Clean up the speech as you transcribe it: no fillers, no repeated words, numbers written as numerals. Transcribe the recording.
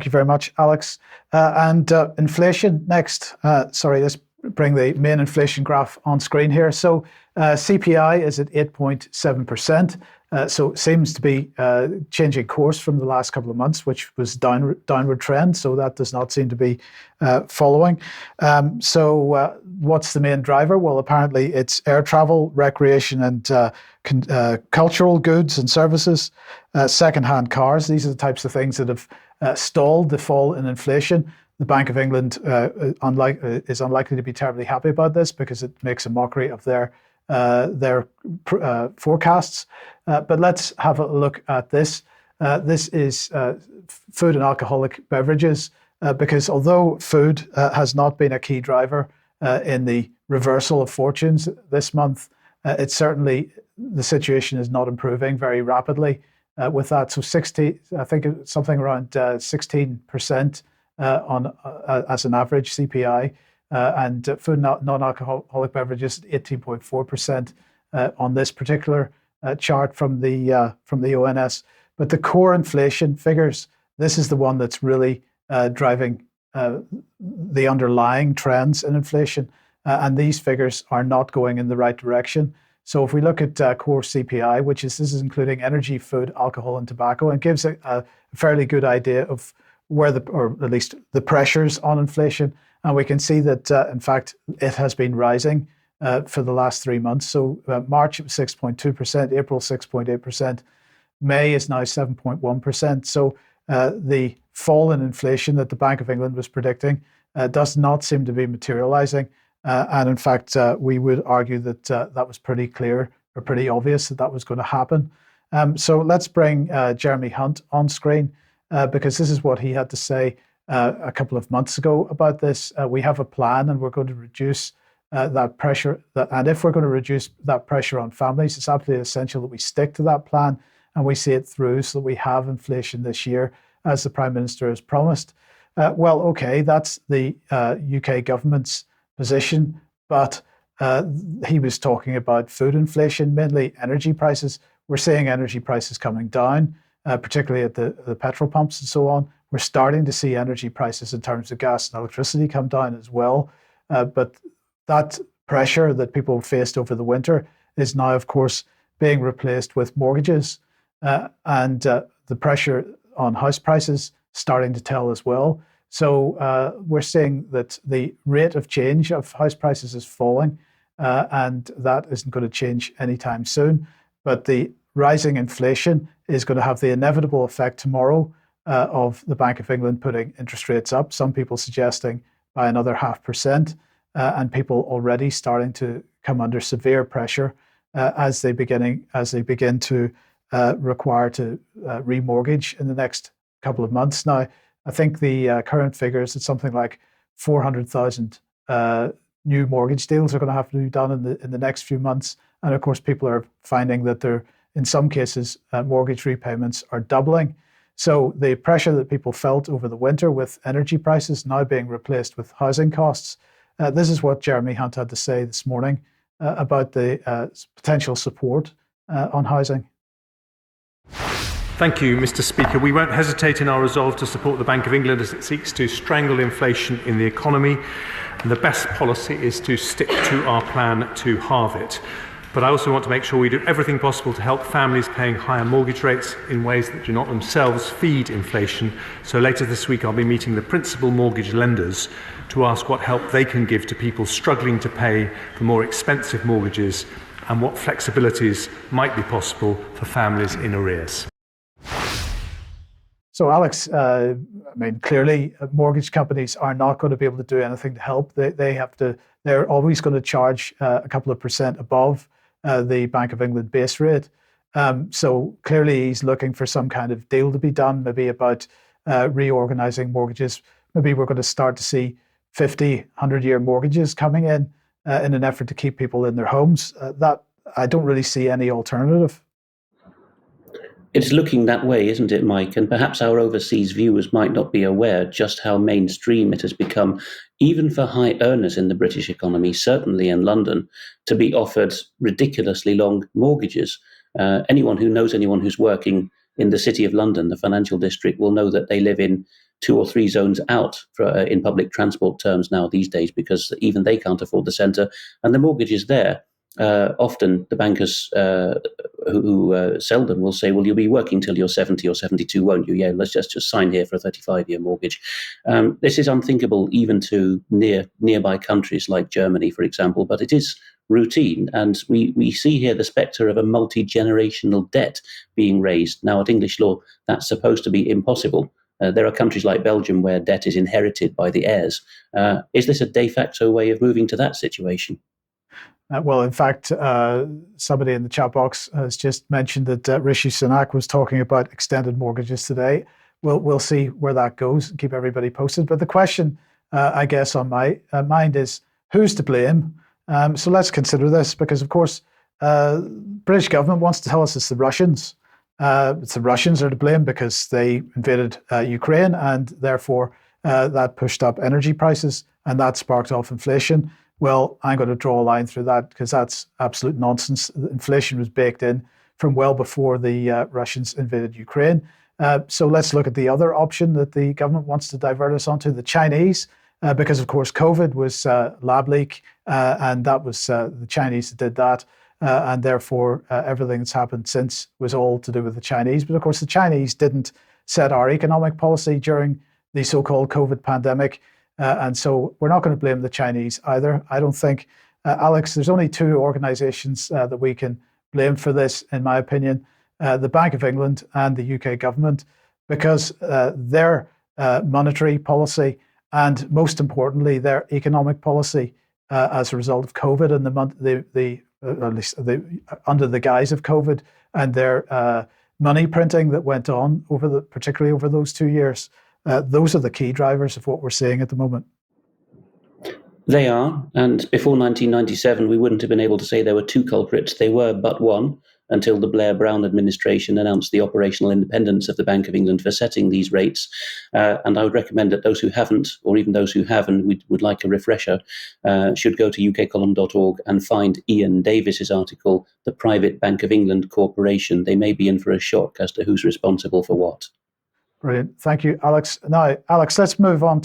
Thank you very much, Alex. And inflation next. Let's bring the main inflation graph on screen here. So CPI is at 8.7%. So it seems to be changing course from the last couple of months, which was downward trend. So that does not seem to be following. What's the main driver? Well, apparently it's air travel, recreation, and cultural goods and services, second-hand cars. These are the types of things that have stalled the fall in inflation. The Bank of England is unlikely to be terribly happy about this because it makes a mockery of their forecasts. But let's have a look at this. This is food and alcoholic beverages, because although food has not been a key driver in the reversal of fortunes this month, it's certainly, the situation is not improving very rapidly with that. So I think it's something around 16% as an average CPI. And food non-alcoholic beverages 18.4% on this particular chart from the ONS. But the core inflation figures, this is the one that's really driving the underlying trends in inflation, and these figures are not going in the right direction. So if we look at core CPI, this is including energy, food, alcohol, and tobacco, and gives a fairly good idea of where or at least the pressures on inflation. And we can see that, in fact, it has been rising for the last 3 months. So March, it was 6.2%, April, 6.8%, May is now 7.1%. So the fall in inflation that the Bank of England was predicting does not seem to be materializing. And in fact, we would argue that that was pretty clear or pretty obvious that was going to happen. So let's bring Jeremy Hunt on screen, because this is what he had to say a couple of months ago about this. We have a plan and we're going to reduce that pressure. And if we're going to reduce that pressure on families, it's absolutely essential that we stick to that plan and we see it through so that we have inflation this year, as the Prime Minister has promised. Well, okay, that's the UK government's position, but he was talking about food inflation, mainly energy prices. We're seeing energy prices coming down, particularly at the petrol pumps and so on. We're starting to see energy prices in terms of gas and electricity come down as well. But that pressure that people faced over the winter is now, of course, being replaced with mortgages, and the pressure on house prices starting to tell as well. So we're seeing that the rate of change of house prices is falling, and that isn't going to change anytime soon. But the rising inflation is going to have the inevitable effect tomorrow of the Bank of England putting interest rates up, some people suggesting by another 0.5%, and people already starting to come under severe pressure as they begin to require to remortgage in the next couple of months. Now, I think the current figures, it's something like 400,000 new mortgage deals are going to have to be done in the next few months. And of course, people are finding that in some cases, mortgage repayments are doubling. So the pressure that people felt over the winter with energy prices now being replaced with housing costs. This is what Jeremy Hunt had to say this morning about the potential support on housing. Thank you, Mr. Speaker. We won't hesitate in our resolve to support the Bank of England as it seeks to strangle inflation in the economy. And the best policy is to stick to our plan to halve it. But I also want to make sure we do everything possible to help families paying higher mortgage rates in ways that do not themselves feed inflation. So later this week, I'll be meeting the principal mortgage lenders to ask what help they can give to people struggling to pay for more expensive mortgages and what flexibilities might be possible for families in arrears. So, Alex, clearly mortgage companies are not going to be able to do anything to help. They're always going to charge a couple of percent above the Bank of England base rate. So clearly he's looking for some kind of deal to be done, maybe about reorganizing mortgages. Maybe we're going to start to see 50, 100-year mortgages coming in an effort to keep people in their homes. That I don't really see any alternative. It's looking that way, isn't it, Mike? And perhaps our overseas viewers might not be aware just how mainstream it has become, even for high earners in the British economy, certainly in London, to be offered ridiculously long mortgages. Anyone who knows anyone who's working in the City of London, the financial district, will know that they live in 2 or 3 zones out in public transport terms now these days, because even they can't afford the centre, and the mortgage is there. Often the bankers who sell them will say, well, you'll be working till you're 70 or 72, won't you? Yeah, let's just sign here for a 35-year mortgage. This is unthinkable even to nearby countries like Germany, for example, but it is routine. And we see here the spectre of a multi-generational debt being raised. Now, at English law, that's supposed to be impossible. There are countries like Belgium where debt is inherited by the heirs. Is this a de facto way of moving to that situation? Well, in fact, somebody in the chat box has just mentioned that Rishi Sunak was talking about extended mortgages today. We'll see where that goes and keep everybody posted. But the question, I guess, on my mind is, who's to blame? So let's consider this, because, of course, British government wants to tell us it's the Russians. It's the Russians are to blame because they invaded Ukraine, and therefore that pushed up energy prices, and that sparked off inflation. Well, I'm going to draw a line through that because that's absolute nonsense. Inflation was baked in from well before the Russians invaded Ukraine. So let's look at the other option that the government wants to divert us onto, the Chinese, because, of course, COVID was lab leak, and that was the Chinese that did that. And therefore, everything that's happened since was all to do with the Chinese. But, of course, the Chinese didn't set our economic policy during the so-called COVID pandemic. And so we're not going to blame the Chinese either. I don't think, Alex, there's only 2 organizations that we can blame for this, in my opinion, the Bank of England and the UK government, because their monetary policy and, most importantly, their economic policy as a result of COVID and at least under the guise of COVID, and their money printing that went on particularly over those 2 years. Those are the key drivers of what we're seeing at the moment. They are, and before 1997, we wouldn't have been able to say there were 2 culprits. They were but one, until the Blair-Brown administration announced the operational independence of the Bank of England for setting these rates. And I would recommend that those who haven't, or even those who have and would like a refresher, should go to ukcolumn.org and find Ian Davis's article, The Private Bank of England Corporation. They may be in for a shock as to who's responsible for what. Brilliant. Thank you, Alex. Now, Alex, let's move on to